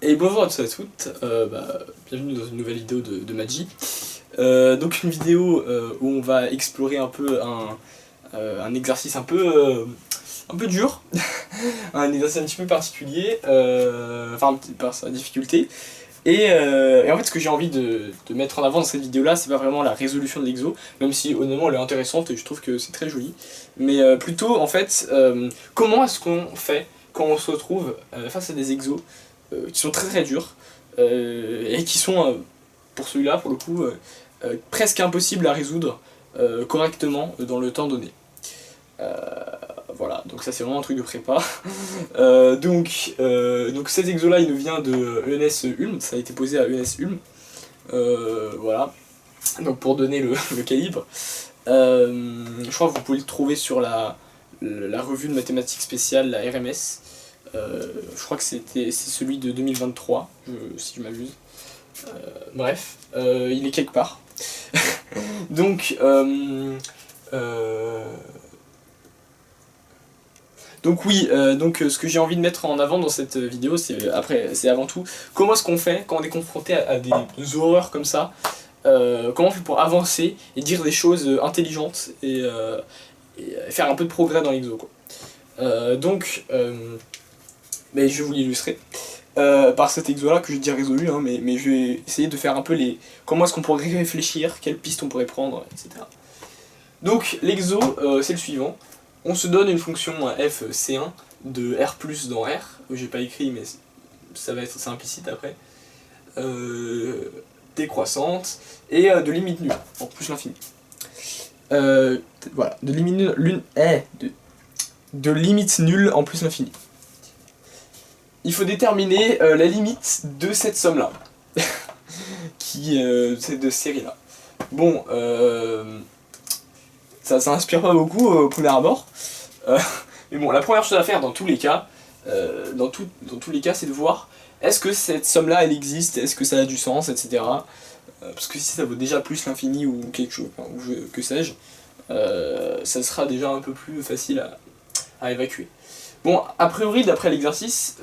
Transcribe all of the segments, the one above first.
Et bonjour à tous et à toutes, bienvenue dans une nouvelle vidéo de Magi. Donc une vidéo où on va explorer un peu un exercice un peu dur, un exercice un petit peu particulier, enfin par sa difficulté. Et en fait ce que j'ai envie de mettre en avant dans cette vidéo là, c'est pas vraiment la résolution de l'exo, même si honnêtement elle est intéressante et je trouve que c'est très joli, mais plutôt en fait comment est-ce qu'on fait quand on se retrouve face à des exos qui sont très très durs et qui sont, pour celui-là, pour le coup, presque impossibles à résoudre correctement dans le temps donné. Voilà, donc ça c'est vraiment un truc de prépa. Donc cet exo-là, il nous vient de ENS Ulm, ça a été posé à ENS Ulm. Voilà, donc pour donner le calibre. Je crois que vous pouvez le trouver sur la revue de mathématiques spéciales, la RMS. Je crois que c'est celui de 2023, si je m'abuse. Bref, il est quelque part. donc, donc oui, ce que j'ai envie de mettre en avant dans cette vidéo, c'est avant tout comment est-ce qu'on fait quand on est confronté à des horreurs comme ça. Comment on fait pour avancer et dire des choses intelligentes et faire un peu de progrès dans l'exo, quoi. Mais je vais vous l'illustrer par cet exo là que j'ai déjà résolu, hein, mais je vais essayer de faire un peu les... Comment est-ce qu'on pourrait réfléchir, quelles pistes on pourrait prendre, etc. Donc l'exo, c'est le suivant. On se donne une fonction f c1 de r plus dans r, j'ai pas écrit mais c'est implicite après, décroissante, et de limite nulle, en plus l'infini. Voilà, de limite nulle en plus l'infini. Il faut déterminer la limite de cette somme-là, qui c'est de série là. Bon, ça inspire pas beaucoup au premier abord, mais bon, la première chose à faire dans tous les cas, dans tous les cas, c'est de voir est-ce que cette somme-là, elle existe, est-ce que ça a du sens, etc. Parce que si ça vaut déjà plus l'infini ou quelque chose, enfin, que sais-je, ça sera déjà un peu plus facile à évacuer. Bon, a priori, d'après l'exercice,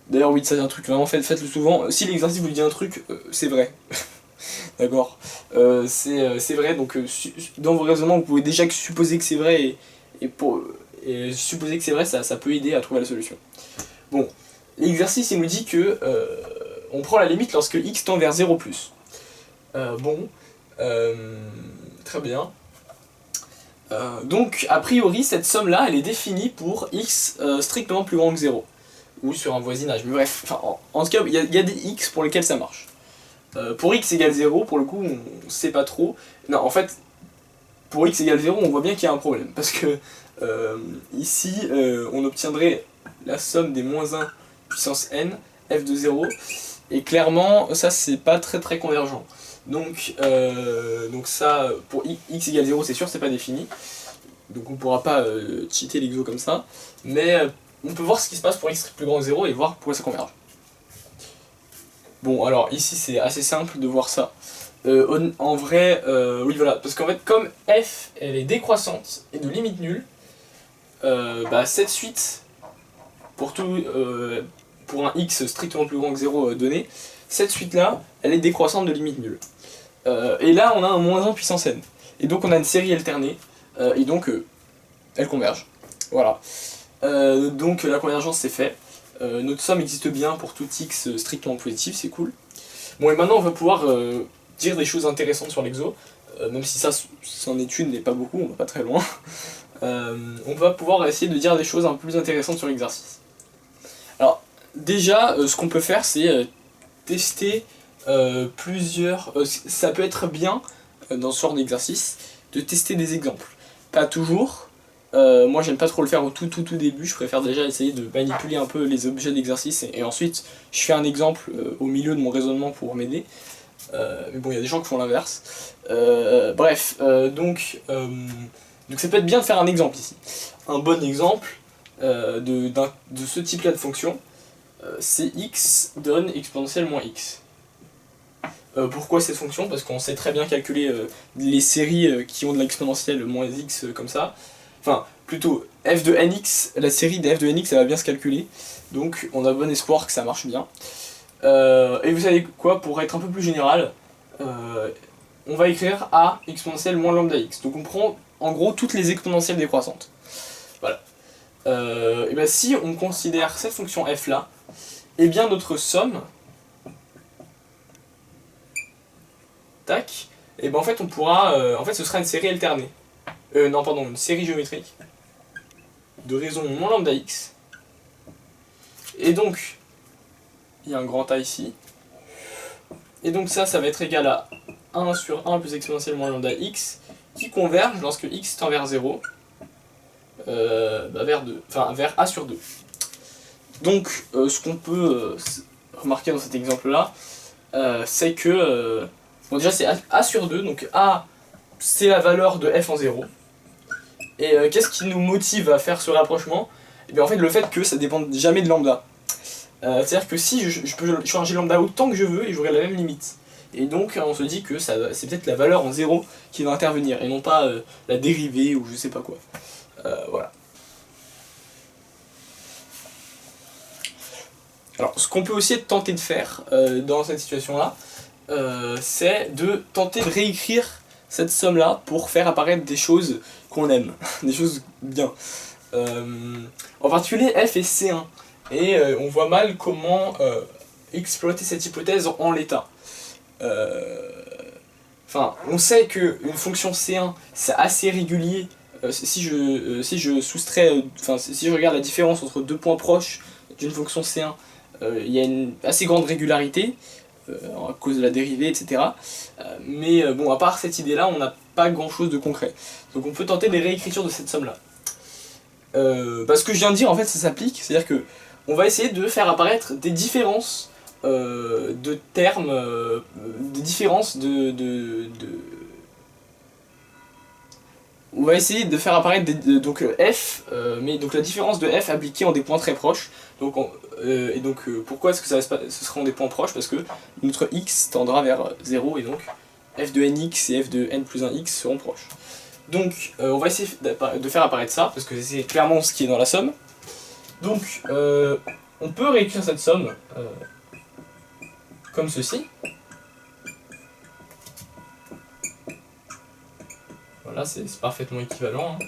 d'ailleurs oui, ça c'est un truc, vraiment faites-le souvent, si l'exercice vous dit un truc, c'est vrai. D'accord, c'est vrai, donc dans vos raisonnements, vous pouvez déjà supposer que c'est vrai, et supposer que c'est vrai, ça peut aider à trouver la solution. Bon, l'exercice il nous dit que on prend la limite lorsque x tend vers 0+. Très bien. Donc, a priori, cette somme-là, elle est définie pour x strictement plus grand que 0. Ou sur un voisinage. Mais bref, en tout cas, il y a des x pour lesquels ça marche. Pour x égale 0, pour le coup, on sait pas trop. Non, en fait, pour x égale 0, on voit bien qu'il y a un problème. Parce que ici, on obtiendrait la somme des moins 1 puissance n, f de 0. Et clairement, ça, c'est pas très très convergent. Donc ça, pour x égale 0, c'est sûr, c'est pas défini. Donc on pourra pas cheater l'exo comme ça. Mais on peut voir ce qui se passe pour x plus grand que 0 et voir pourquoi ça converge. Bon, alors ici c'est assez simple de voir ça. En vrai, oui voilà, parce qu'en fait comme f elle est décroissante et de limite nulle, cette suite, pour un x strictement plus grand que 0 donné, cette suite là, elle est décroissante de limite nulle. Et là on a un moins 1 puissance n. Et donc on a une série alternée, et donc elle converge. Voilà. Donc la convergence c'est fait. Notre somme existe bien pour tout x strictement positif, c'est cool. Bon, et maintenant on va pouvoir dire des choses intéressantes sur l'exo, même si ça c'en est une, mais pas beaucoup, on va pas très loin. On va pouvoir essayer de dire des choses un peu plus intéressantes sur l'exercice. Alors, déjà, ce qu'on peut faire, c'est tester plusieurs... ça peut être bien, dans ce genre d'exercice, de tester des exemples. Pas toujours. Moi j'aime pas trop le faire au tout début, je préfère déjà essayer de manipuler un peu les objets d'exercice et ensuite je fais un exemple au milieu de mon raisonnement pour m'aider. Mais bon, il y a des gens qui font l'inverse. Donc ça peut être bien de faire un exemple ici. Un bon exemple de ce type là de fonction, c'est x donne exponentielle moins x. Pourquoi cette fonction? Parce qu'on sait très bien calculer les séries qui ont de l'exponentielle moins x comme ça. Enfin, plutôt f de nx, la série des f de nx, ça va bien se calculer. Donc on a bon espoir que ça marche bien. Et vous savez quoi, pour être un peu plus général, on va écrire a exponentielle moins lambda x. Donc on prend en gros toutes les exponentielles décroissantes. Voilà. Et bien si on considère cette fonction f là, et bien notre somme, tac, et ben en fait on pourra, en fait ce sera une série alternée. Non pardon, une série géométrique de raison moins lambda x. Et donc, il y a un grand A ici. Et donc ça va être égal à 1 sur 1 plus exponentielle moins lambda x, qui converge lorsque x tend vers 0, vers a sur 2. Donc, ce qu'on peut remarquer dans cet exemple-là, c'est que, bon déjà c'est a sur 2, donc a c'est la valeur de f en 0. Et qu'est-ce qui nous motive à faire ce rapprochement? Et bien en fait le fait que ça dépend jamais de lambda. C'est-à-dire que si je peux changer lambda autant que je veux et j'aurai la même limite. Et donc on se dit que c'est peut-être la valeur en 0 qui va intervenir et non pas la dérivée ou je sais pas quoi. Voilà. Alors ce qu'on peut aussi tenter de faire dans cette situation-là, c'est de tenter de réécrire cette somme-là pour faire apparaître des choses qu'on aime, des choses bien. En particulier f et C1. Et on voit mal comment exploiter cette hypothèse en l'état. Enfin, on sait qu'une fonction C1 c'est assez régulier. Si je soustrais, si je regarde la différence entre deux points proches d'une fonction C1, il y a une assez grande régularité à cause de la dérivée, etc. Mais bon, à part cette idée-là, on n'a pas grand-chose de concret. Donc on peut tenter des réécritures de cette somme-là. Parce que je viens de dire, en fait, ça s'applique, c'est-à-dire que on va essayer de faire apparaître des différences de termes, des différences on va essayer de faire apparaître donc f, mais donc la différence de f appliquée en des points très proches. Donc pourquoi est-ce que ce sera en des points proches? Parce que notre x tendra vers 0 et donc f de nx et f de n plus 1x seront proches. Donc on va essayer de faire apparaître ça, parce que c'est clairement ce qui est dans la somme. Donc on peut réécrire cette somme comme ceci. Voilà, c'est parfaitement équivalent. Hein.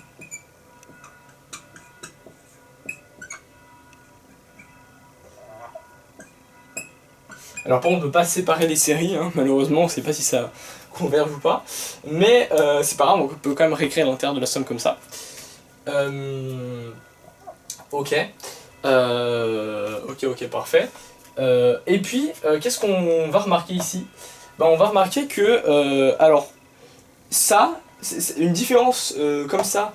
Alors par contre on ne peut pas séparer les séries, hein, malheureusement on ne sait pas si ça converge ou pas. Mais c'est pas grave, on peut quand même réécrire l'intérieur de la somme comme ça. Ok. Ok, parfait. Et puis, qu'est-ce qu'on va remarquer ici? On va remarquer que, alors, ça, c'est une différence comme ça,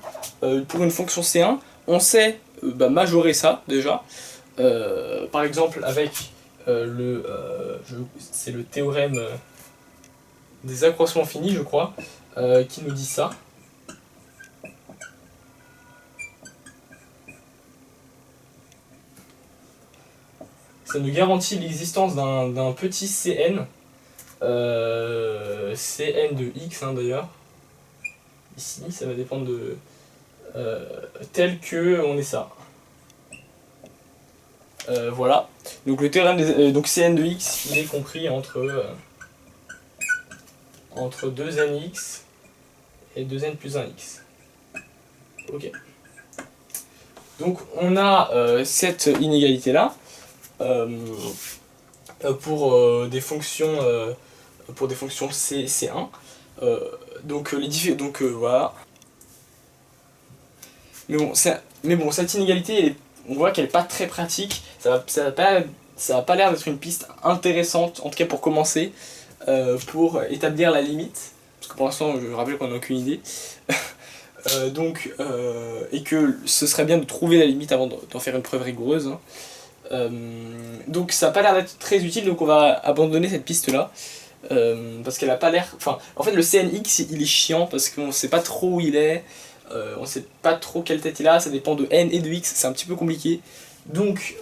pour une fonction C1, on sait majorer ça, déjà. Par exemple, avec c'est le théorème des accroissements finis, je crois, qui nous dit ça. Ça nous garantit l'existence d'un petit Cn, Cn de x hein, d'ailleurs, ici ça va dépendre de tel que on est ça. Voilà, donc le théorème donc Cn de x il est compris entre 2nx et 2n plus 1x. Ok. Donc on a cette inégalité là. Pour des fonctions C1 donc voilà, mais bon cette inégalité on voit qu'elle est pas très pratique, ça va pas l'air d'être une piste intéressante en tout cas pour commencer, pour établir la limite parce que pour l'instant je rappelle qu'on n'a aucune idée. Et que ce serait bien de trouver la limite avant d'en faire une preuve rigoureuse, hein. Donc ça n'a pas l'air d'être très utile, donc on va abandonner cette piste là parce qu'elle a pas l'air, en fait le CNX il est chiant parce qu'on sait pas trop où il est, on sait pas trop quelle tête il a, ça dépend de n et de x, c'est un petit peu compliqué, donc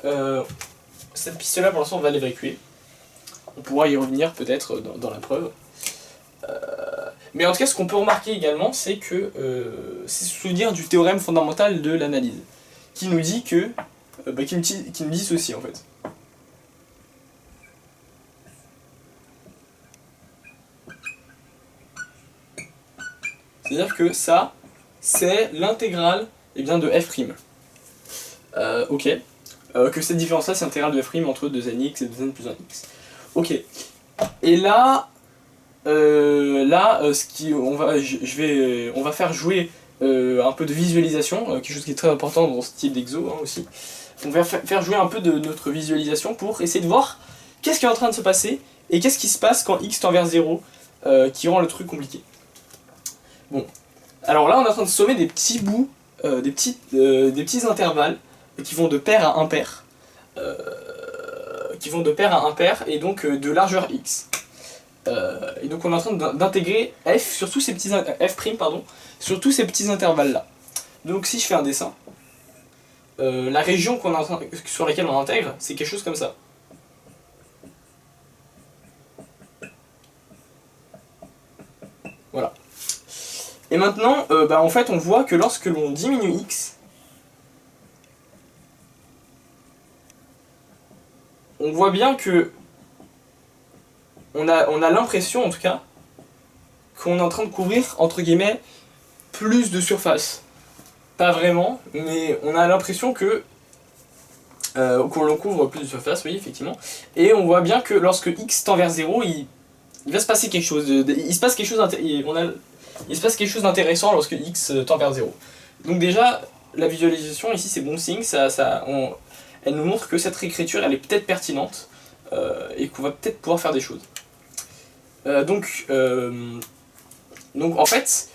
cette piste là pour l'instant on va l'évacuer, on pourra y revenir peut-être dans la preuve. Mais en tout cas, ce qu'on peut remarquer également, c'est que c'est se souvenir du théorème fondamental de l'analyse, qui nous dit que, qui nous dit ceci en fait. C'est-à-dire que ça, c'est l'intégrale de f'. Ok. Que cette différence-là, c'est l'intégrale de f' entre 2nx et 2n plus 1x. Ok. Et là, on va faire jouer un peu de visualisation, quelque chose qui est très important dans ce type d'exo aussi. On va faire jouer un peu de notre visualisation pour essayer de voir qu'est-ce qui est en train de se passer et qu'est-ce qui se passe quand x tend vers 0, qui rend le truc compliqué. Bon, alors là on est en train de sommer des petits bouts, des petits intervalles qui vont de pair à impair, et donc de largeur x. Et donc on est en train d'intégrer f sur tous ces petits sur tous ces petits intervalles là. Donc si je fais un dessin, la région sur laquelle on intègre, c'est quelque chose comme ça. Voilà. Et maintenant, en fait, on voit que lorsque l'on diminue x, on voit bien que on a l'impression, en tout cas, qu'on est en train de couvrir, entre guillemets, plus de surface. Pas vraiment, mais on a l'impression que qu'on l'on couvre plus de surface, oui, effectivement. Et on voit bien que lorsque x tend vers 0, il va se passer quelque chose. Il se passe quelque chose d'intéressant lorsque x tend vers 0. Donc déjà, la visualisation ici c'est bon signe, elle nous montre que cette réécriture elle est peut-être pertinente et qu'on va peut-être pouvoir faire des choses. Donc en fait,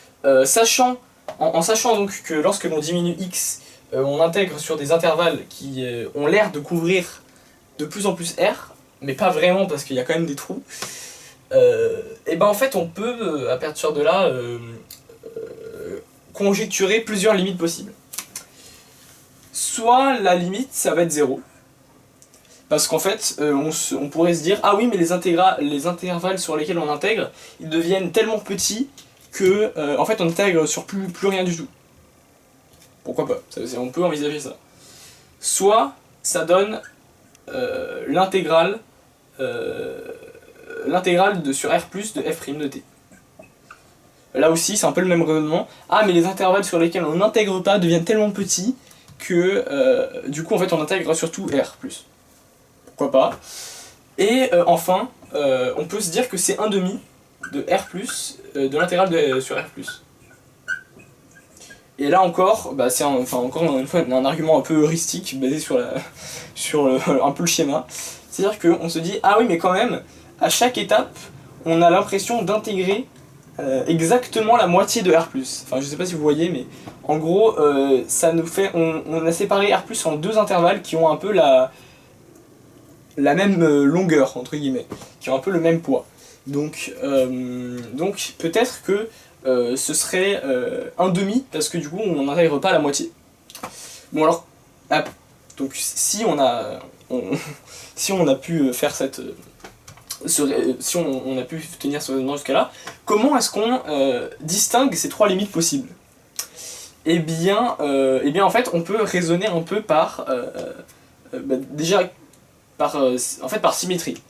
sachant donc que lorsque l'on diminue x, on intègre sur des intervalles qui ont l'air de couvrir de plus en plus R, mais pas vraiment parce qu'il y a quand même des trous, et ben en fait on peut, à partir de là, conjecturer plusieurs limites possibles. Soit la limite ça va être 0, parce qu'en fait on pourrait se dire ah oui mais les intervalles sur lesquels on intègre ils deviennent tellement petits que en fait on intègre sur plus rien du tout. Pourquoi pas, on peut envisager ça. Soit ça donne l'intégrale sur R+ de f' de t. Là aussi c'est un peu le même raisonnement. Ah mais les intervalles sur lesquels on n'intègre pas deviennent tellement petits que du coup en fait on intègre surtout R+. Pourquoi pas. Et enfin on peut se dire que c'est 1/2 de R+, de l'intégrale sur R+. Et là encore, c'est encore une fois un argument un peu heuristique basé sur un peu le schéma. C'est-à-dire qu'on se dit, ah oui mais quand même, à chaque étape, on a l'impression d'intégrer exactement la moitié de R+. Enfin je sais pas si vous voyez, mais en gros, ça nous fait, on a séparé R+, en deux intervalles qui ont un peu la même longueur, entre guillemets, qui ont un peu le même poids. Donc peut-être que ce serait 1/2 parce que du coup on n'intègre pas la moitié. Bon alors, donc si on a pu faire si on a pu tenir ce raisonnement jusqu'à là, comment est-ce qu'on distingue ces trois limites possibles? Eh bien en fait on peut raisonner un peu par déjà par symétrie.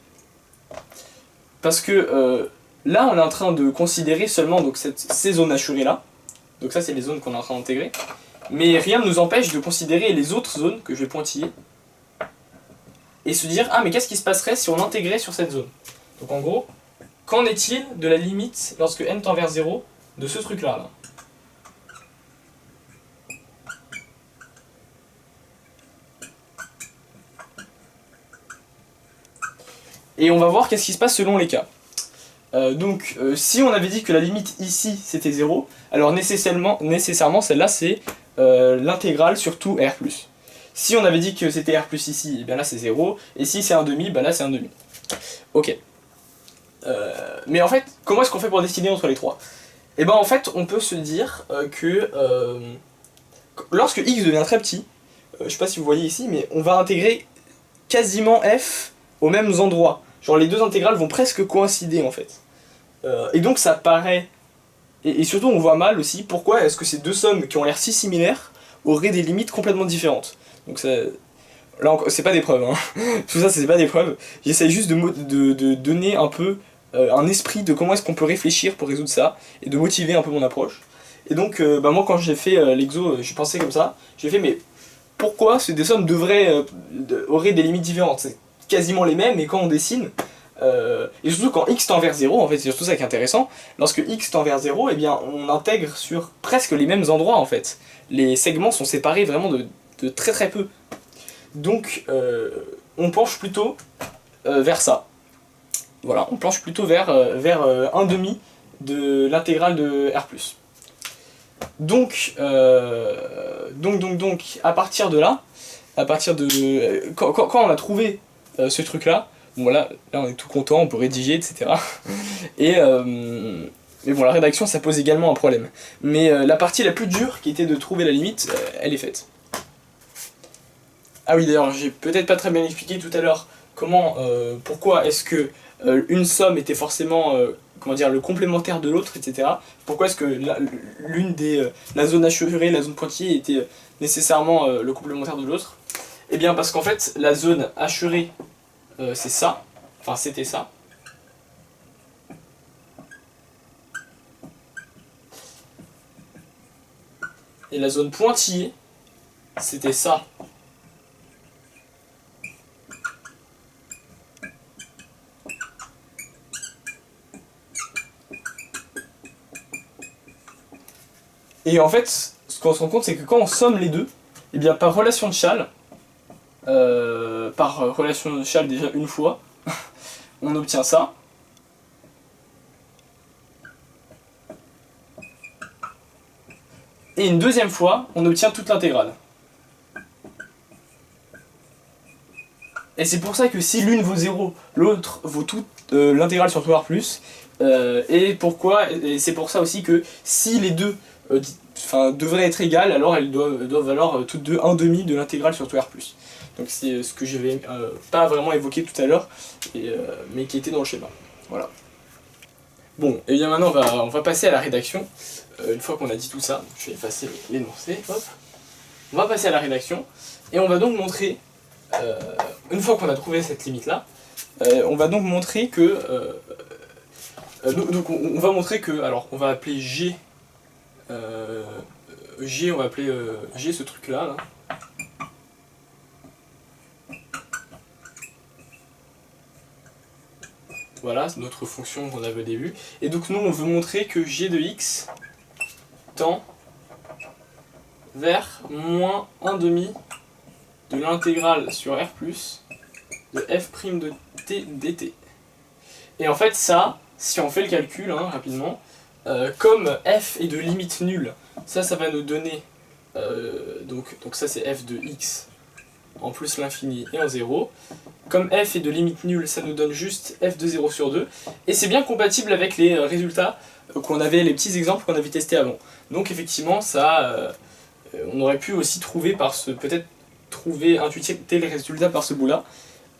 Parce que là on est en train de considérer seulement donc, ces zones assurées là. Donc ça c'est les zones qu'on est en train d'intégrer. Mais rien ne nous empêche de considérer les autres zones que je vais pointiller. Et se dire, ah mais qu'est-ce qui se passerait si on intégrait sur cette zone? Donc en gros, qu'en est-il de la limite lorsque n tend vers 0 de ce truc là, Et on va voir qu'est-ce qui se passe selon les cas. Si on avait dit que la limite ici c'était 0, alors nécessairement celle-là c'est l'intégrale sur tout R+. Si on avait dit que c'était R+ ici, et bien là c'est 0, et si c'est 1/2, ben là c'est 1/2. Ok. Mais en fait, comment est-ce qu'on fait pour décider entre les trois? Et ben en fait, on peut se dire que lorsque x devient très petit, je sais pas si vous voyez ici, mais on va intégrer quasiment f aux mêmes endroits. Genre les deux intégrales vont presque coïncider en fait. Et donc ça paraît Et surtout, on voit mal aussi pourquoi est-ce que ces deux sommes qui ont l'air si similaires auraient des limites complètement différentes. Donc ça, là, c'est pas des preuves, hein. Tout ça, c'est pas des preuves. J'essaye juste de donner un peu un esprit de comment est-ce qu'on peut réfléchir pour résoudre ça, et de motiver un peu mon approche. Et donc, bah moi, quand j'ai fait l'exo, j'ai pensé comme ça. J'ai fait, mais pourquoi ces deux sommes auraient des limites différentes? C'est quasiment les mêmes, mais quand on dessine, et surtout quand x tend vers 0, en fait, c'est surtout ça qui est intéressant. Lorsque x tend vers 0, eh bien, on intègre sur presque les mêmes endroits, en fait. Les segments sont séparés vraiment de très très peu. Donc, on penche plutôt vers ça. Voilà, on penche plutôt vers 1,5 de l'intégrale de R+. Donc, à partir de là, quand on a trouvé ce truc-là, bon là on est tout content, on peut rédiger, etc. Mais bon, la rédaction, ça pose également un problème. Mais la partie la plus dure, qui était de trouver la limite, elle est faite. Ah oui, d'ailleurs, j'ai peut-être pas très bien expliqué tout à l'heure pourquoi est-ce que une somme était forcément comment dire, le complémentaire de l'autre, etc. Pourquoi est-ce que la zone assurée, la zone pointillée était nécessairement le complémentaire de l'autre? Eh bien parce qu'en fait, la zone assurée, c'est ça, enfin c'était ça. Et la zone pointillée, c'était ça. Et en fait, ce qu'on se rend compte, c'est que quand on somme les deux, eh bien par relation de Chasles, déjà une fois, on obtient ça. Et une deuxième fois, on obtient toute l'intégrale. Et c'est pour ça que si l'une vaut 0, l'autre vaut toute l'intégrale sur tout R+. Et c'est pour ça aussi que si les deux devraient être égales, alors elles doivent valoir toutes deux 1,5 de l'intégrale sur tout R+. Donc c'est ce que je n'avais pas vraiment évoqué tout à l'heure, mais qui était dans le schéma. Voilà. Bon, et bien maintenant on va passer à la rédaction. Une fois qu'on a dit tout ça, je vais effacer l'énoncé, hop. On va passer à la rédaction, et on va donc montrer, une fois qu'on a trouvé cette limite-là, on va donc montrer que... donc on va montrer que... Alors, on va appeler G... G, on va appeler G ce truc-là, là. Voilà, c'est notre fonction qu'on avait au début. Et donc nous, on veut montrer que G de X tend vers moins 1,5 de l'intégrale sur R+, de f' de t dt. Et en fait ça, si on fait le calcul rapidement, comme f est de limite nulle, ça va nous donner, donc ça c'est f de x en plus l'infini et en 0. Comme f est de limite nulle, ça nous donne juste f de 0 sur 2. Et c'est bien compatible avec les résultats les petits exemples qu'on avait testés avant. Donc effectivement, ça, on aurait pu aussi trouver intuiter les résultats par ce bout-là.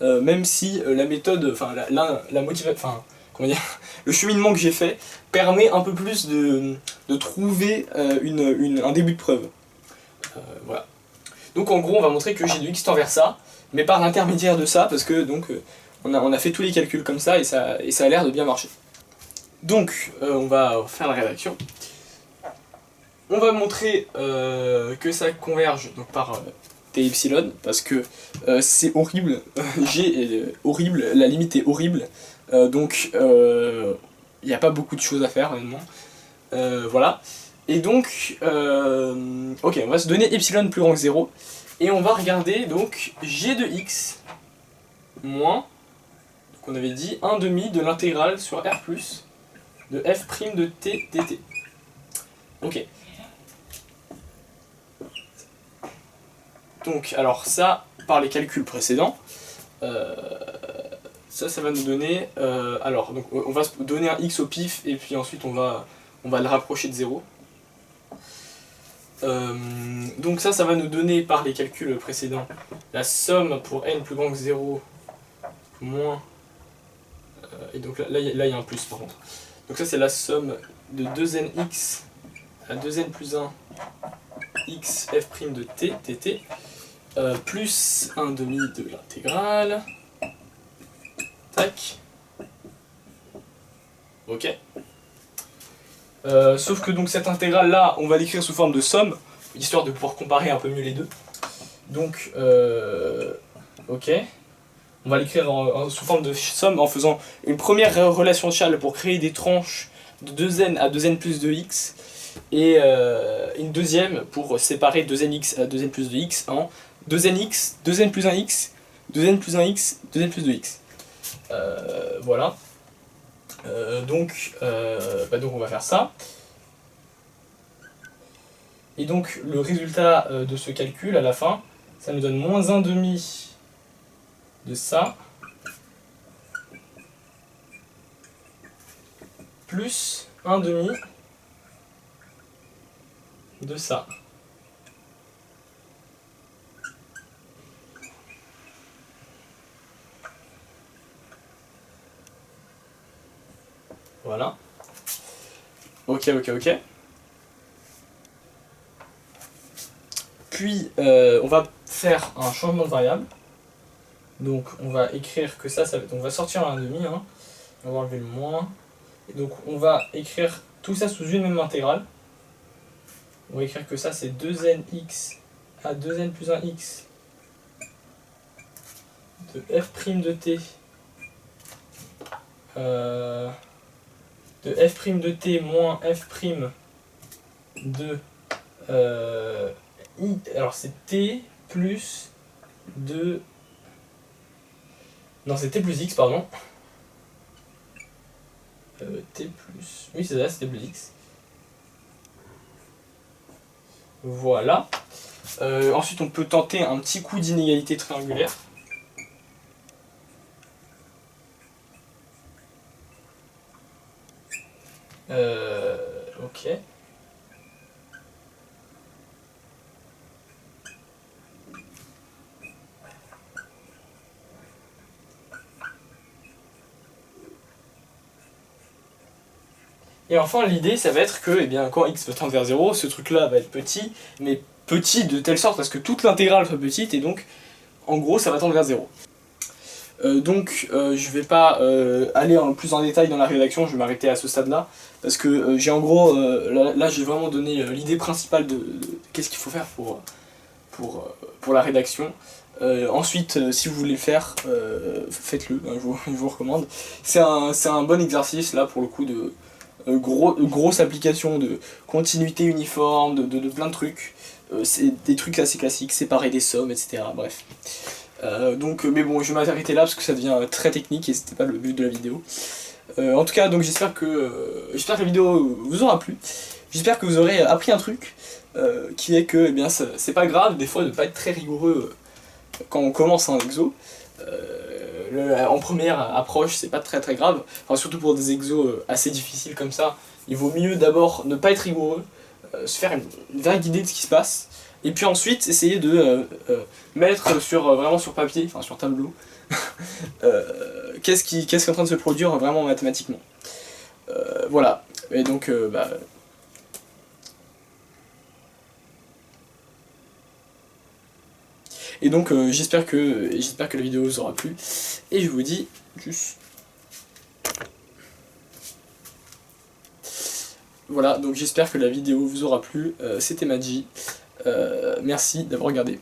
Même si la méthode, enfin la motivation, comment dire, le cheminement que j'ai fait permet un peu plus de trouver un début de preuve. Voilà. Donc en gros, on va montrer que G de X tend vers ça, mais par l'intermédiaire de ça, parce que donc on a fait tous les calculs comme ça, et ça a l'air de bien marcher. Donc on va faire la rédaction. On va montrer que ça converge donc par t epsilon, parce que c'est horrible, G est horrible, la limite est horrible, donc il n'y a pas beaucoup de choses à faire honnêtement. Voilà. Et donc, ok, on va se donner epsilon plus grand que 0, et on va regarder donc G de X moins, donc on avait dit 1,5 de l'intégrale sur R+, de f' de t dt. Ok. Donc, alors ça, par les calculs précédents, ça va nous donner... alors, donc, on va se donner un x au pif, et puis ensuite on va le rapprocher de 0. Donc ça va nous donner, par les calculs précédents, la somme pour n plus grand que 0, moins... et donc là il y a un plus par contre. Donc ça c'est la somme de 2nx à 2n plus 1 x f' de t, tt, plus 1 demi de l'intégrale. Tac. Ok. Sauf que donc cette intégrale là, on va l'écrire sous forme de somme, histoire de pouvoir comparer un peu mieux les deux. Donc, ok. On va l'écrire sous forme de somme en faisant une première relation de Chasles pour créer des tranches de 2n à 2n plus 2x et une deuxième pour séparer 2nx à 2n plus 2x en 2nx, 2n plus 1x, 2n plus 1x, 2n plus 2x. Voilà. Donc on va faire ça. Et donc le résultat de ce calcul à la fin, ça nous donne moins 1 demi de ça, plus 1 demi de ça. Voilà. Ok. Puis on va faire un changement de variable. Donc on va écrire que ça va, donc on va sortir un 1,5, hein. On va enlever le moins. Et donc on va écrire tout ça sous une même intégrale. On va écrire que ça c'est 2nx à 2n plus 1x de f' de t de f' de t moins f' de i, alors c'est t plus 2, non c'est t plus x pardon, t plus, oui c'est ça, c'est t plus x, voilà. Ensuite on peut tenter un petit coup d'inégalité triangulaire. Ok. Et enfin l'idée ça va être que eh bien, quand x va tendre vers 0, ce truc là va être petit, mais petit de telle sorte à ce que toute l'intégrale soit petite, et donc en gros ça va tendre vers 0. Je vais pas aller plus en détail dans la rédaction, je vais m'arrêter à ce stade là, parce que j'ai en gros, là j'ai vraiment donné l'idée principale de qu'est-ce qu'il faut faire pour la rédaction. Ensuite, si vous voulez le faire, faites-le, hein, je vous recommande. C'est un bon exercice là pour le coup de grosse application de continuité uniforme, de plein de trucs. C'est des trucs assez classiques, séparer des sommes, etc. Bref. Mais bon, je vais m'arrêter là parce que ça devient très technique et c'était pas le but de la vidéo. En tout cas, donc j'espère que la vidéo vous aura plu. J'espère que vous aurez appris un truc qui est que, eh bien, c'est pas grave des fois de pas être très rigoureux quand on commence un exo. En première approche, c'est pas très grave. Enfin, surtout pour des exos assez difficiles comme ça, il vaut mieux d'abord ne pas être rigoureux, se faire une vague idée de ce qui se passe. Et puis ensuite, essayer de mettre vraiment sur papier, enfin sur tableau, qu'est-ce qui est en train de se produire vraiment mathématiquement. Voilà. Et donc, j'espère que la vidéo vous aura plu. Et je vous dis juste. Voilà, donc j'espère que la vidéo vous aura plu. C'était Madji. Merci d'avoir regardé.